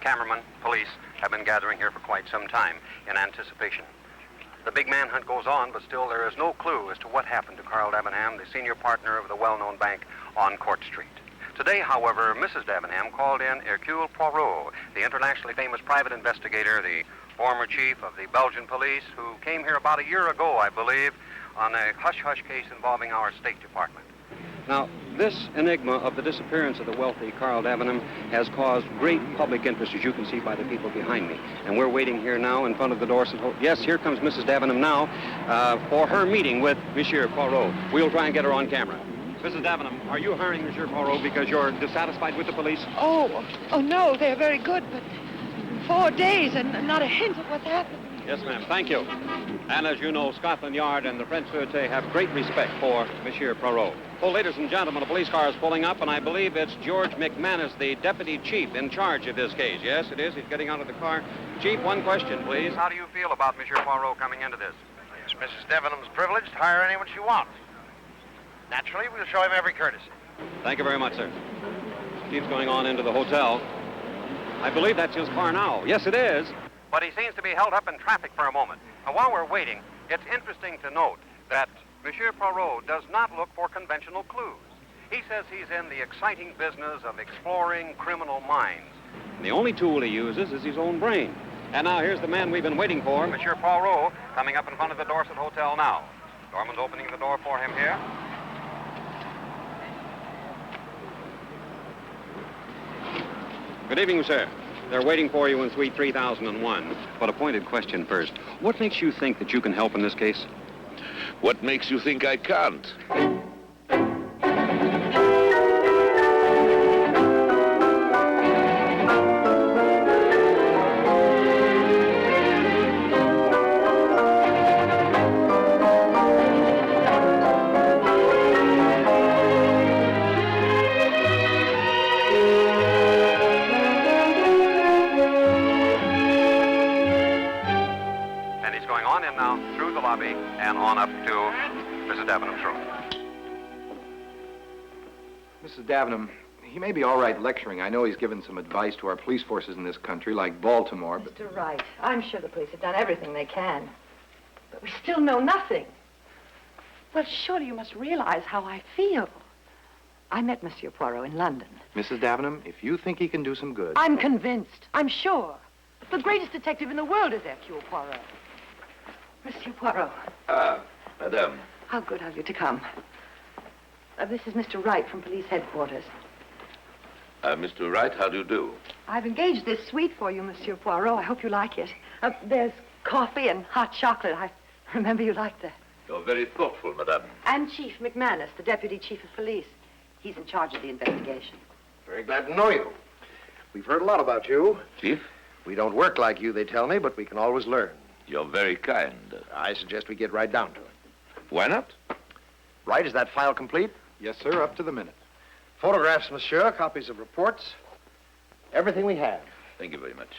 Cameramen, police have been gathering here for quite some time in anticipation. The big manhunt goes on, but still there is no clue as to what happened to Carl Davinham, the senior partner of the well-known bank on Court Street. Today, however, Mrs. Davinham called in Hercule Poirot, the internationally famous private investigator, the former chief of the Belgian police, who came here about a year ago, I believe, on a hush-hush case involving our State Department. Now, this enigma of the disappearance of the wealthy Carl Davinham has caused great public interest, as you can see by the people behind me. And we're waiting here now in front of the door. Yes, here comes Mrs. Davinham now for her meeting with Monsieur Poirot. We'll try and get her on camera. Mrs. Davinham, are you hiring Monsieur Poirot because you're dissatisfied with the police? Oh, no, they're very good, but 4 days and not a hint of what's happened. Yes, ma'am, thank you. And as you know, Scotland Yard and the French Sûreté have great respect for Monsieur Poirot. Oh, ladies and gentlemen, a police car is pulling up, and I believe it's George McManus, the deputy chief in charge of this case. Yes, it is. He's getting out of the car. Chief, one question, please. How do you feel about Monsieur Poirot coming into this? It's Mrs. Davinham's privilege to hire anyone she wants. Naturally, we'll show him every courtesy. Thank you very much, sir. Chief's going on into the hotel. I believe that's his car now. Yes, it is. But he seems to be held up in traffic for a moment. And while we're waiting, it's interesting to note that Monsieur Poirot does not look for conventional clues. He says he's in the exciting business of exploring criminal minds. And the only tool he uses is his own brain. And now here's the man we've been waiting for, Monsieur Poirot, coming up in front of the Dorset Hotel now. Doorman's opening the door for him here. Good evening, sir. They're waiting for you in suite 3001. But a pointed question first. What makes you think that you can help in this case? What makes you think I can't? And on up to Mrs. Davinham's room. Mrs. Davinham, he may be all right lecturing. I know he's given some advice to our police forces in this country, like Baltimore, but... Mr. Wright, I'm sure the police have done everything they can. But we still know nothing. Well, surely you must realize how I feel. I met Monsieur Poirot in London. Mrs. Davinham, if you think he can do some good... I'm convinced. I'm sure. The greatest detective in the world is Hercule Poirot. Monsieur Poirot. Madame. How good of you to come. This is Mr. Wright from police headquarters. Mr. Wright, how do you do? I've engaged this suite for you, Monsieur Poirot. I hope you like it. There's coffee and hot chocolate. I remember you liked that. You're very thoughtful, madame. And Chief McManus, the deputy chief of police. He's in charge of the investigation. Very glad to know you. We've heard a lot about you. Chief? We don't work like you, they tell me, but we can always learn. You're very kind. I suggest we get right down to it. Why not? Right, is that file complete? Yes, sir, up to the minute. Photographs, monsieur, copies of reports. Everything we have. Thank you very much.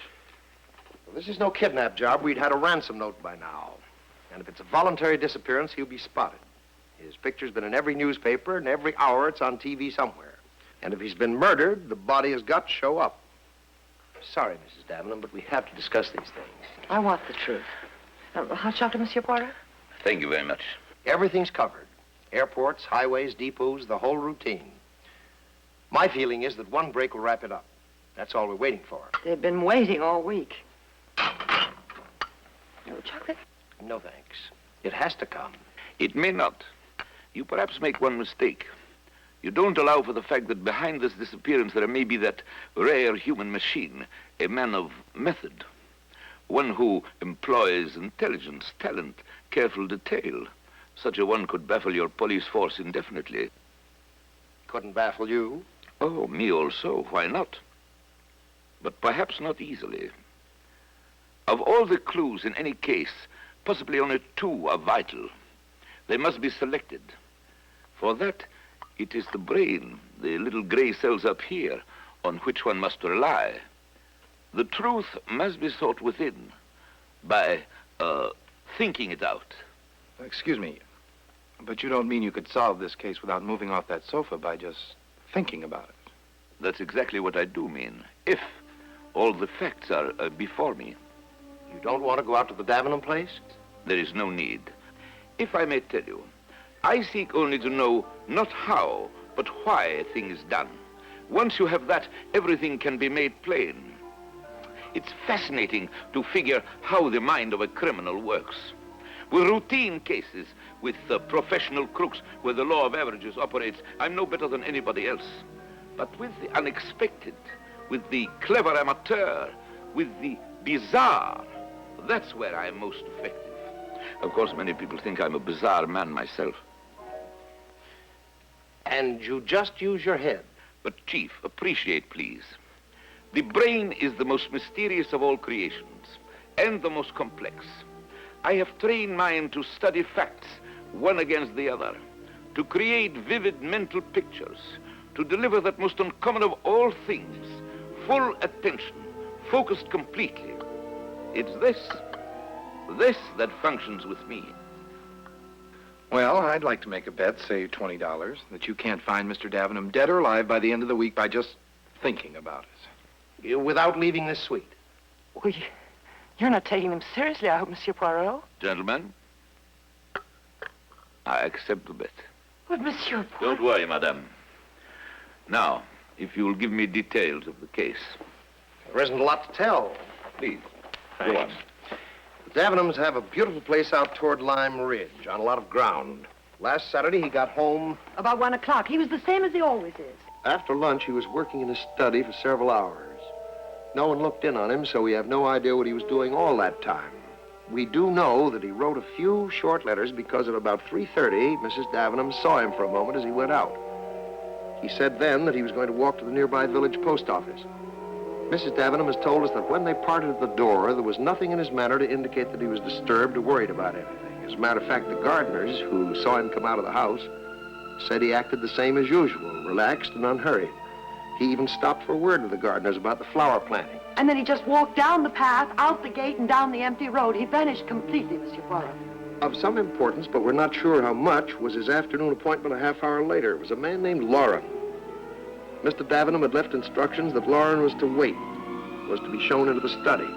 Well, this is no kidnap job. We'd had a ransom note by now. And if it's a voluntary disappearance, he'll be spotted. His picture's been in every newspaper, and every hour it's on TV somewhere. And if he's been murdered, the body has got to show up. Sorry, Mrs. Davinham, but we have to discuss these things. I want the truth. Hot chocolate, Monsieur Poirot? Thank you very much. Everything's covered. Airports, highways, depots, the whole routine. My feeling is that one break will wrap it up. That's all we're waiting for. They've been waiting all week. No chocolate? No, thanks. It has to come. It may not. You perhaps make one mistake. You don't allow for the fact that behind this disappearance there may be that rare human machine, a man of method, one who employs intelligence, talent, careful detail. Such a one could baffle your police force indefinitely. Couldn't baffle you? Oh, me also. Why not? But perhaps not easily. Of all the clues in any case, possibly only 2 are vital. They must be selected. For that, it is the brain, the little gray cells up here, on which one must rely. The truth must be sought within by, thinking it out. Excuse me, but you don't mean you could solve this case without moving off that sofa by just thinking about it? That's exactly what I do mean. If All the facts are before me. You don't want to go out to the Davinham place? There is no need. If I may tell you, I seek only to know not how, but why a thing is done. Once you have that, everything can be made plain. It's fascinating to figure how the mind of a criminal works. With routine cases, with professional crooks, where the law of averages operates, I'm no better than anybody else. But with the unexpected, with the clever amateur, with the bizarre, that's where I'm most effective. Of course, many people think I'm a bizarre man myself. And you just use your head. But, Chief, appreciate, please. The brain is the most mysterious of all creations, and the most complex. I have trained mine to study facts, one against the other, to create vivid mental pictures, to deliver that most uncommon of all things, full attention, focused completely. It's this that functions with me. Well, I'd like to make a bet, say $20, that you can't find Mr. Davinham dead or alive by the end of the week by just thinking about it. Without leaving this suite. Well, you're not taking him seriously, I hope, Monsieur Poirot. Gentlemen, I accept the bet. But, Monsieur Poirot... Don't worry, madame. Now, if you'll give me details of the case. There isn't a lot to tell. Please, go on. The Davinhams have a beautiful place out toward Lime Ridge on a lot of ground. Last Saturday, he got home. About 1 o'clock. He was the same as he always is. After lunch, he was working in his study for several hours. No one looked in on him, so we have no idea what he was doing all that time. We do know that he wrote a few short letters because at about 3:30, Mrs. Davinham saw him for a moment as he went out. He said then that he was going to walk to the nearby village post office. Mrs. Davinham has told us that when they parted at the door, there was nothing in his manner to indicate that he was disturbed or worried about anything. As a matter of fact, the gardeners who saw him come out of the house said he acted the same as usual, relaxed and unhurried. He even stopped for a word with the gardeners about the flower planting. And then he just walked down the path, out the gate, and down the empty road. He vanished completely, Monsieur Poirot. Of some importance, but we're not sure how much, was his afternoon appointment a half hour later. It was a man named Lauren. Mr. Davinham had left instructions that Lauren was to wait, was to be shown into the study.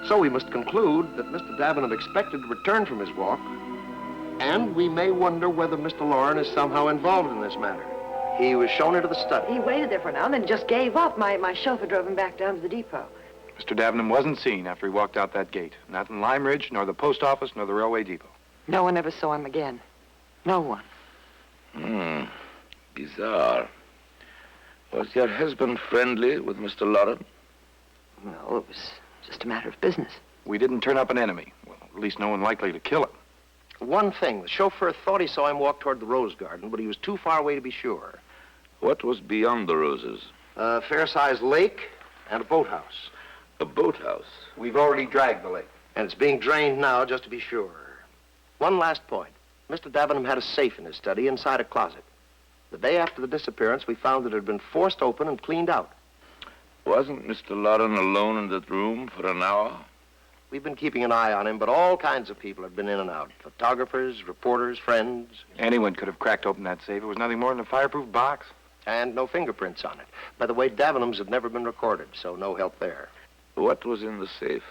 So we must conclude that Mr. Davinham expected to return from his walk, and we may wonder whether Mr. Lauren is somehow involved in this matter. He was shown into the study. He waited there for an hour and then just gave up. My chauffeur drove him back down to the depot. Mr. Davinham wasn't seen after he walked out that gate. Not in Lime Ridge, nor the post office, nor the railway depot. No one ever saw him again. No one. Bizarre. Was your husband friendly with Mr. Lauren? No, it was just a matter of business. We didn't turn up an enemy. Well, at least no one likely to kill him. One thing, the chauffeur thought he saw him walk toward the rose garden, but he was too far away to be sure. What was beyond the roses? A fair-sized lake and a boathouse. A boathouse? We've already dragged the lake. And it's being drained now, just to be sure. One last point. Mr. Davinham had a safe in his study inside a closet. The day after the disappearance, we found that it had been forced open and cleaned out. Wasn't Mr. Lauren alone in that room for an hour? We've been keeping an eye on him, but all kinds of people have been in and out. Photographers, reporters, friends. Anyone could have cracked open that safe. It was nothing more than a fireproof box. And no fingerprints on it. By the way, Davinham's have never been recorded, so no help there. What was in the safe?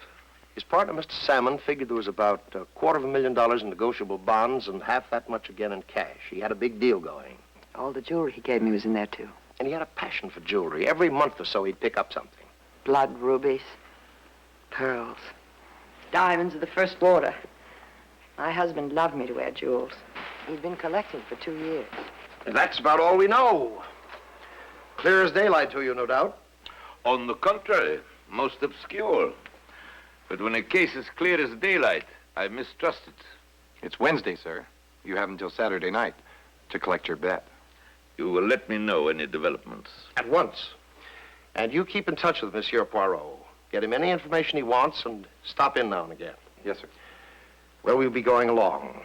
His partner, Mr. Salmon, figured there was about $250,000 in negotiable bonds and half that much again in cash. He had a big deal going. All the jewelry he gave me was in there, too. And he had a passion for jewelry. Every month or so, he'd pick up something. Blood rubies, pearls, diamonds of the first order. My husband loved me to wear jewels. He'd been collecting for 2 years. And that's about all we know. Clear as daylight to you, no doubt. On the contrary, most obscure. But when a case is clear as daylight, I mistrust it. It's Wednesday, sir. You have until Saturday night to collect your bet. You will let me know any developments. At once. And you keep in touch with Monsieur Poirot. Get him any information he wants and stop in now and again. Yes, sir. Well, we'll be going along.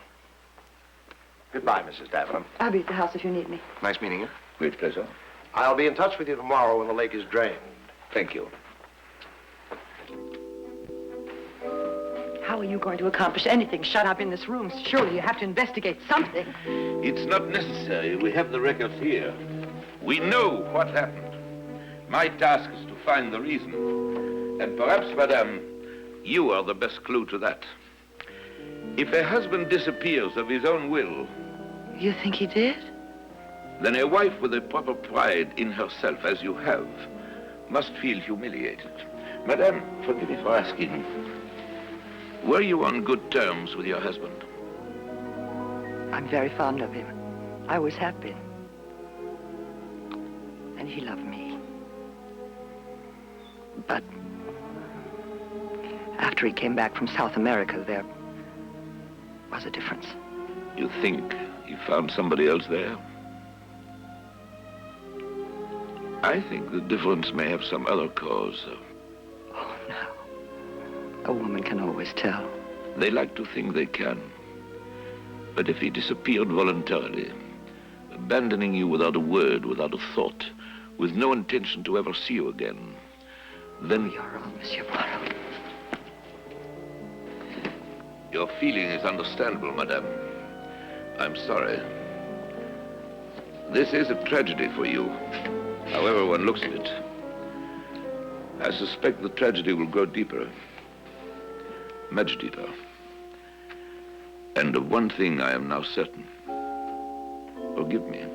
Goodbye, Mrs. Davinham. I'll be at the house if you need me. Nice meeting you. Great pleasure. I'll be in touch with you tomorrow when the lake is drained. Thank you. How are you going to accomplish anything shut up in this room? Surely you have to investigate something. It's not necessary. We have the records here. We know what happened. My task is to find the reason. And perhaps, madame, you are the best clue to that. If a husband disappears of his own will, You think he did? then a wife with a proper pride in herself, as you have, must feel humiliated. Madame, forgive me for asking, were you on good terms with your husband? I'm very fond of him. I always have been. And he loved me. But after he came back from South America, there was a difference. You think he found somebody else there? I think the difference may have some other cause. Oh, no. A woman can always tell. They like to think they can. But if he disappeared voluntarily, abandoning you without a word, without a thought, with no intention to ever see you again, then... You're wrong, Monsieur Poirot. Your feeling is understandable, madame. I'm sorry. This is a tragedy for you, however one looks at it. I suspect the tragedy will go deeper. Much deeper. And of one thing I am now certain. Forgive me.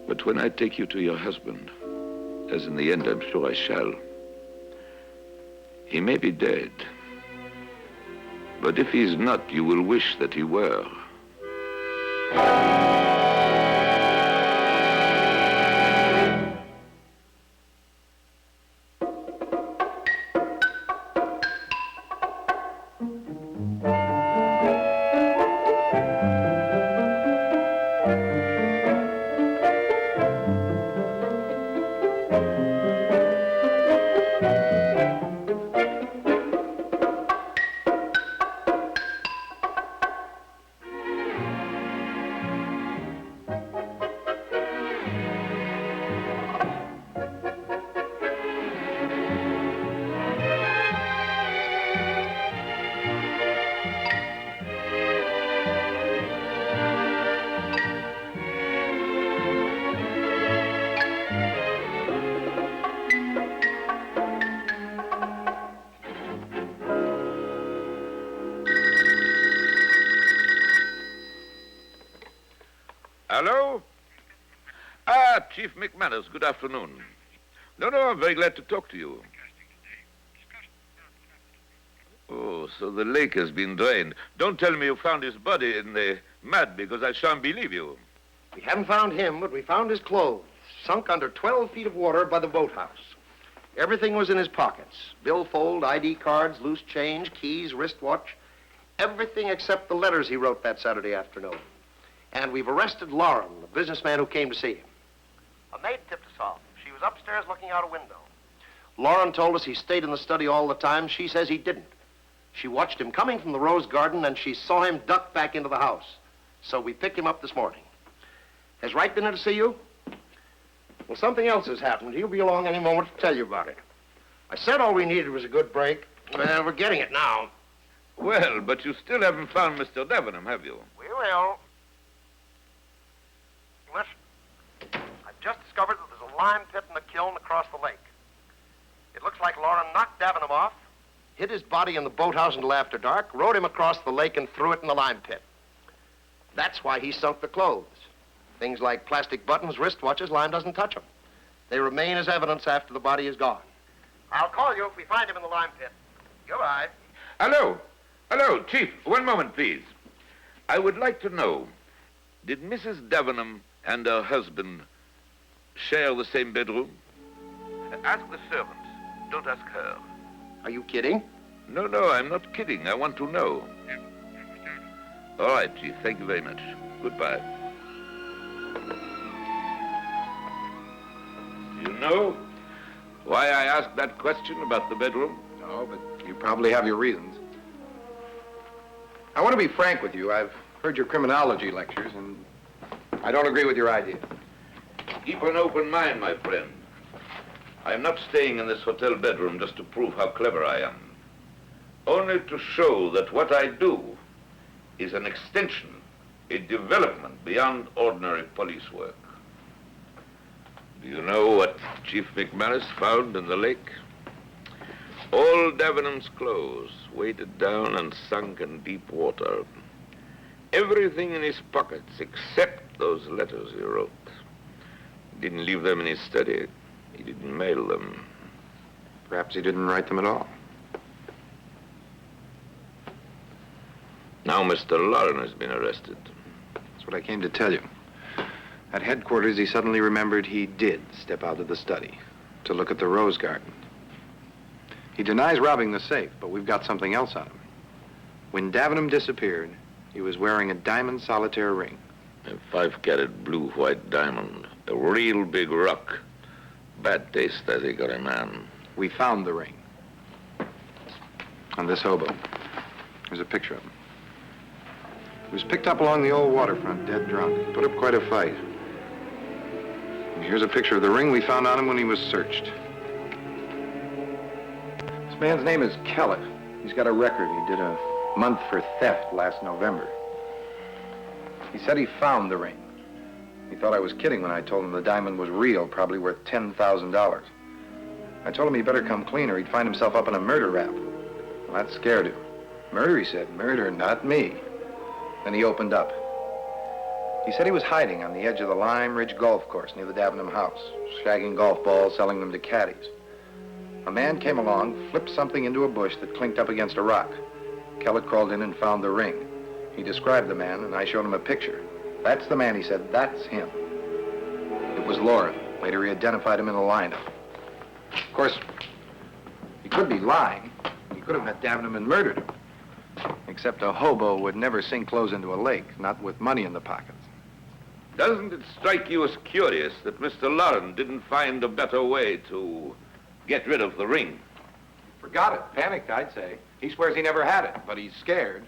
But when I take you to your husband, as in the end I'm sure I shall, he may be dead. But if he's not, you will wish that he were. Hello? Ah, Chief McManus, good afternoon. No, I'm very glad to talk to you. Oh, so the lake has been drained. Don't tell me you found his body in the mud, because I shan't believe you. We haven't found him, but we found his clothes, sunk under 12 feet of water by the boathouse. Everything was in his pockets. Billfold, ID cards, loose change, keys, wristwatch. Everything except the letters he wrote that Saturday afternoon. And we've arrested Lauren, the businessman who came to see him. A maid tipped us off. She was upstairs looking out a window. Lauren told us he stayed in the study all the time. She says he didn't. She watched him coming from the rose garden, and she saw him duck back into the house. So we picked him up this morning. Has Wright been in to see you? Well, something else has happened. He'll be along any moment to tell you about it. I said all we needed was a good break. Well, we're getting it now. Well, but you still haven't found Mr. Davinham, have you? We will. Listen, I've just discovered that there's a lime pit in the kiln across the lake. It looks like Lauren knocked Davinham off, hid his body in the boathouse until after dark, rowed him across the lake, and threw it in the lime pit. That's why he sunk the clothes. Things like plastic buttons, wristwatches, lime doesn't touch them. They remain as evidence after the body is gone. I'll call you if we find him in the lime pit. Goodbye. Hello, Chief. 1 moment, please. I would like to know, did Mrs. Davinham and her husband share the same bedroom? Ask the servants. Don't ask her. Are you kidding? No, I'm not kidding. I want to know. All right, Chief. Thank you very much. Goodbye. Do you know why I asked that question about the bedroom? No, but you probably have your reasons. I want to be frank with you. I've heard your criminology lectures, and I don't agree with your idea. Keep an open mind, my friend. I am not staying in this hotel bedroom just to prove how clever I am. Only to show that what I do is an extension, a development beyond ordinary police work. Do you know what Chief McManus found in the lake? All Davinham's clothes, weighted down and sunk in deep water. Everything in his pockets except those letters he wrote. He didn't leave them in his study. He didn't mail them. Perhaps he didn't write them at all. Now Mr. Lauren has been arrested. That's what I came to tell you. At headquarters, he suddenly remembered he did step out of the study to look at the rose garden. He denies robbing the safe, but we've got something else on him. When Davinham disappeared, he was wearing a diamond solitaire ring. A 5-carat blue-white diamond. A real big rock. Bad taste, I think, on a man. We found the ring. On this hobo. There's a picture of him. He was picked up along the old waterfront, dead drunk. He put up quite a fight. And here's a picture of the ring we found on him when he was searched. This man's name is Kellett. He's got a record. He did a month for theft last November. He said he found the ring. He thought I was kidding when I told him the diamond was real, probably worth $10,000. I told him he better come clean or he'd find himself up in a murder rap. Well, that scared him. Murder, he said. Murder, not me. Then he opened up. He said he was hiding on the edge of the Lime Ridge Golf Course near the Davinham house, shagging golf balls, selling them to caddies. A man came along, flipped something into a bush that clinked up against a rock. Kellett crawled in and found the ring. He described the man, and I showed him a picture. That's the man, he said. That's him. It was Lauren. Later, he identified him in a lineup. Of course, he could be lying. He could have met Davinham and murdered him. Except a hobo would never sink clothes into a lake, not with money in the pockets. Doesn't it strike you as curious that Mr. Lauren didn't find a better way to get rid of the ring? Forgot it. Panicked, I'd say. He swears he never had it, but he's scared.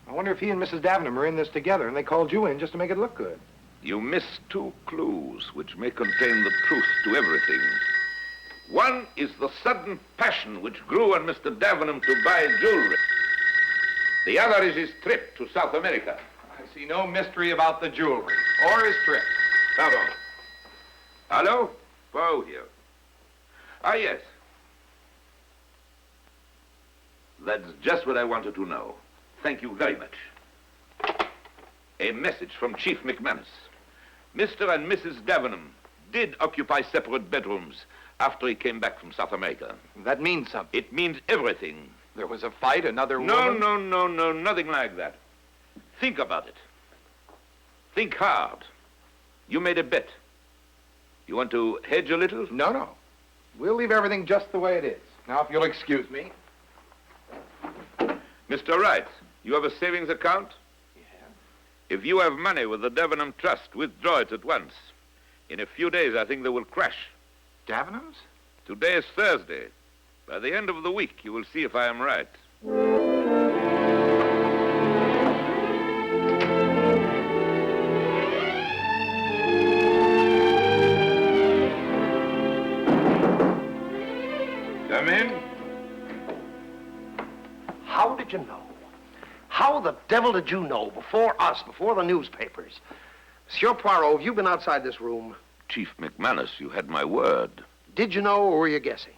I wonder if he and Mrs. Davinham are in this together, and they called you in just to make it look good. You miss 2 clues which may contain the truth to everything. One is the sudden passion which grew on Mr. Davinham to buy jewelry. The other is his trip to South America. I see no mystery about the jewelry or his trip. Pardon. Hello? Poirot here. Ah, yes. That's just what I wanted to know. Thank you very much. A message from Chief McManus. Mr. and Mrs. Davinham did occupy separate bedrooms after he came back from South America. That means something. It means everything. There was a fight, another woman? No. Nothing like that. Think about it. Think hard. You made a bet. You want to hedge a little? No. We'll leave everything just the way it is. Now, if you'll excuse me. Mr. Wright, you have a savings account? Yeah. If you have money with the Davinham Trust, withdraw it at once. In a few days, I think they will crash. Davinham's? Today is Thursday. By the end of the week, you will see if I am right. Come in. How did you know? How the devil did you know before us, before the newspapers? Monsieur Poirot, have you been outside this room? Chief McManus, you had my word. Did you know or were you guessing?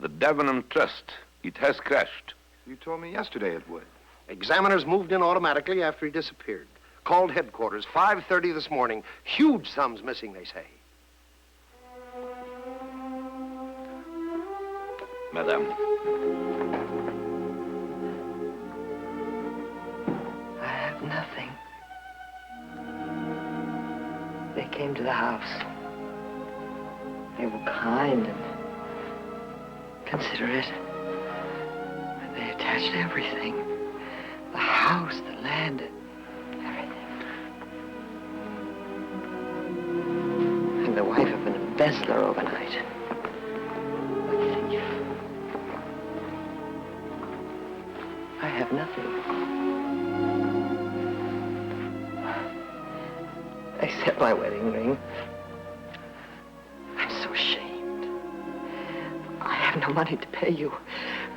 The Davinham Trust, it has crashed. You told me yesterday it would. Examiners moved in automatically after he disappeared. Called headquarters, 5:30 this morning. Huge sums missing, they say. Madame. I have nothing. They came to the house. They were kind and considerate. But they attached everything. The house, the land, everything. I'm the wife of an embezzler overnight. A thief. I have nothing. Except my wedding ring. I'm so ashamed. I have no money to pay you,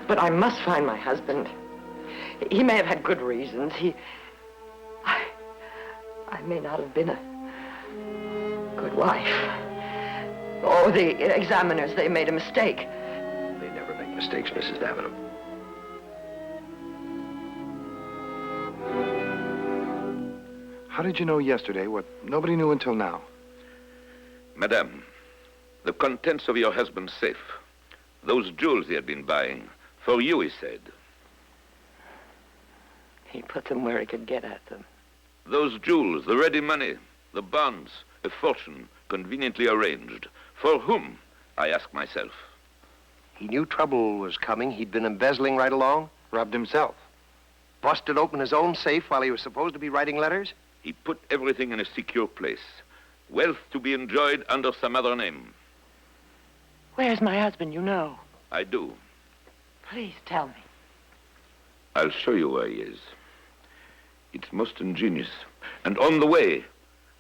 but I must find my husband. He may have had good reasons. I may not have been a good wife, Oh, the examiners, they made a mistake. They never make mistakes, Mrs. Davinham. How did you know yesterday what nobody knew until now? Madame, the contents of your husband's safe, those jewels he had been buying, for you, he said. He put them where he could get at them. Those jewels, the ready money, the bonds, a fortune conveniently arranged. For whom, I ask myself. He knew trouble was coming. He'd been embezzling right along. Robbed himself. Busted open his own safe while he was supposed to be writing letters. He put everything in a secure place. Wealth to be enjoyed under some other name. Where's my husband, you know? I do. Please tell me. I'll show you where he is. It's most ingenious. And on the way,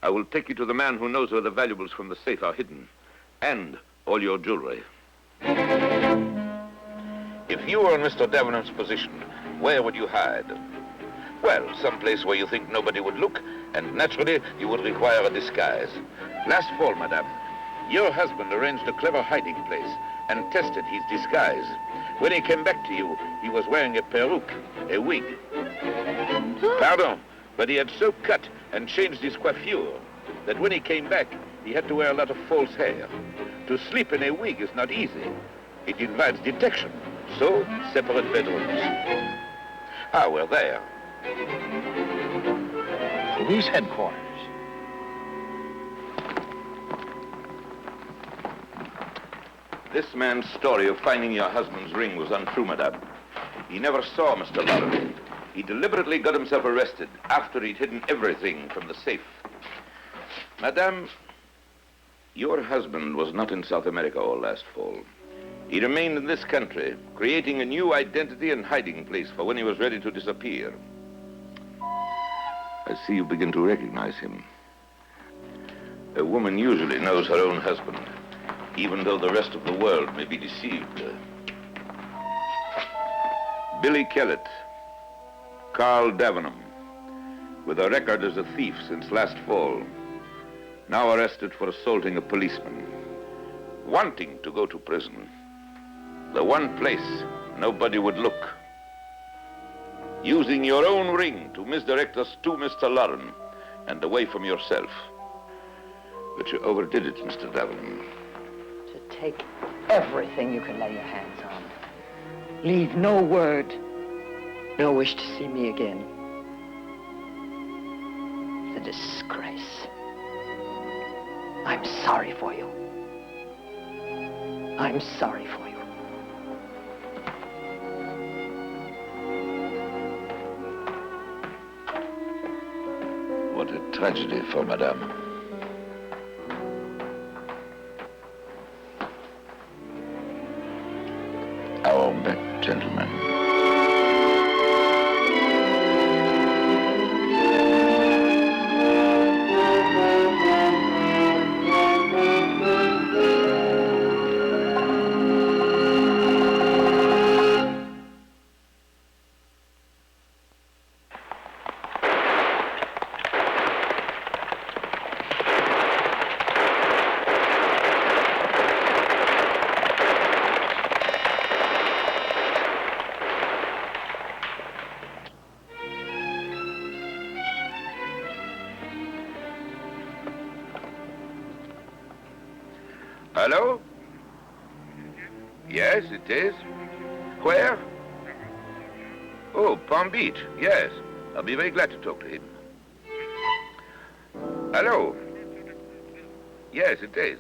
I will take you to the man who knows where the valuables from the safe are hidden. And all your jewelry. If you were in Mr. Davenham's position, where would you hide? Well, someplace where you think nobody would look, and naturally, you would require a disguise. Last fall, madame, your husband arranged a clever hiding place and tested his disguise. When he came back to you, he was wearing a perruque, a wig. Pardon, but he had so cut and changed his coiffure that when he came back, he had to wear a lot of false hair. To sleep in a wig is not easy. It invites detection, so separate bedrooms. Ah, we're there. Police headquarters. This man's story of finding your husband's ring was untrue, madame. He never saw Mr. Loudon. He deliberately got himself arrested after he'd hidden everything from the safe. Madame, your husband was not in South America all last fall. He remained in this country, creating a new identity and hiding place for when he was ready to disappear. I see you begin to recognize him. A woman usually knows her own husband, even though the rest of the world may be deceived. Billy Kellett, Carl Davinham, with a record as a thief since last fall, now arrested for assaulting a policeman, wanting to go to prison. The one place nobody would look. Using your own ring to misdirect us to Mr. Loren and away from yourself. But you overdid it, Mr. Davinham. To take everything you can lay your hands on. Leave no word, no wish to see me again. It's a disgrace. I'm sorry for you. I'm sorry for you. What a tragedy for Madame. Our bet, gentlemen. Hello? Yes, it is. Where? Oh, Palm Beach, yes. I'll be very glad to talk to him. Hello? Yes, it is.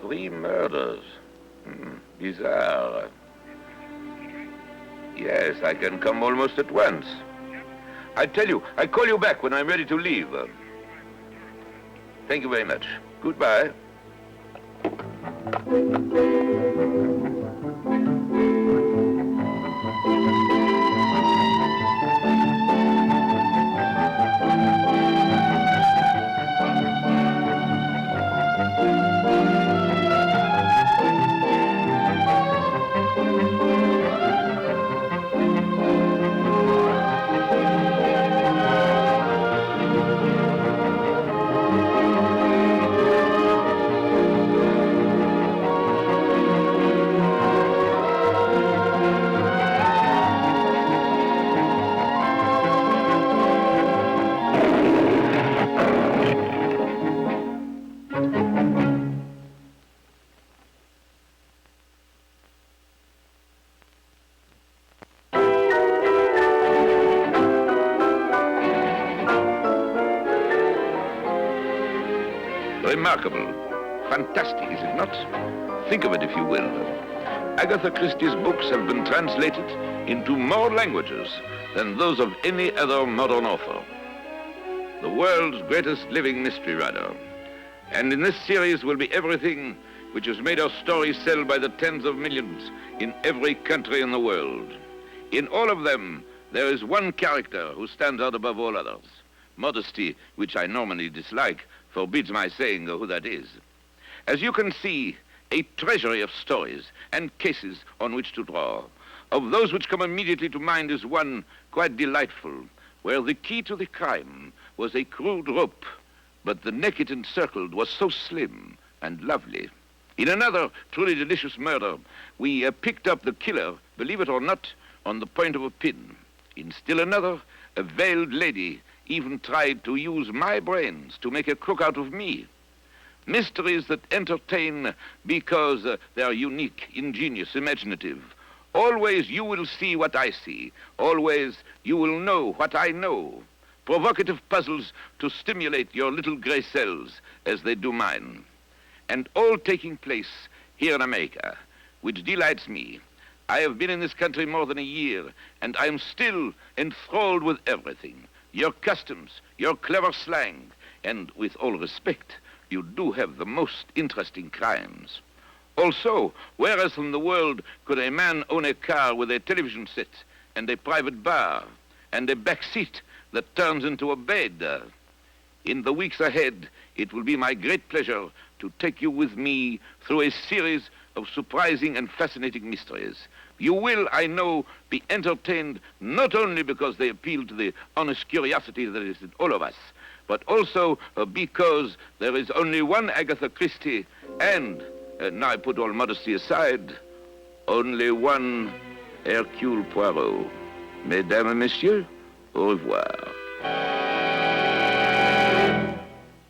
3 murders. Bizarre. Yes, I can come almost at once. I tell you, I'll call you back when I'm ready to leave. Thank you very much. Goodbye. remarkable. Fantastic, is it not? Think of it, if you will. Agatha Christie's books have been translated into more languages than those of any other modern author. The world's greatest living mystery writer. And in this series will be everything which has made our story sell by the tens of millions in every country in the world. In all of them, there is one character who stands out above all others. Modesty, which I normally dislike, forbids my saying who that is. As you can see, a treasury of stories and cases on which to draw. Of those which come immediately to mind is one quite delightful, where the key to the crime was a crude rope, but the neck it encircled was so slim and lovely. In another truly delicious murder, we picked up the killer, believe it or not, on the point of a pin. In still another, a veiled lady even tried to use my brains to make a crook out of me. Mysteries that entertain because they are unique, ingenious, imaginative. Always you will see what I see. Always you will know what I know. Provocative puzzles to stimulate your little gray cells as they do mine. And all taking place here in America, which delights me. I have been in this country more than a year, and I am still enthralled with everything. Your customs, your clever slang, and with all respect, you do have the most interesting crimes. Also, where else in the world could a man own a car with a television set and a private bar and a back seat that turns into a bed? In the weeks ahead, it will be my great pleasure to take you with me through a series of surprising and fascinating mysteries. You will, I know, be entertained not only because they appeal to the honest curiosity that is in all of us, but also because there is only one Agatha Christie and now I put all modesty aside, only one Hercule Poirot. Mesdames et messieurs, au revoir.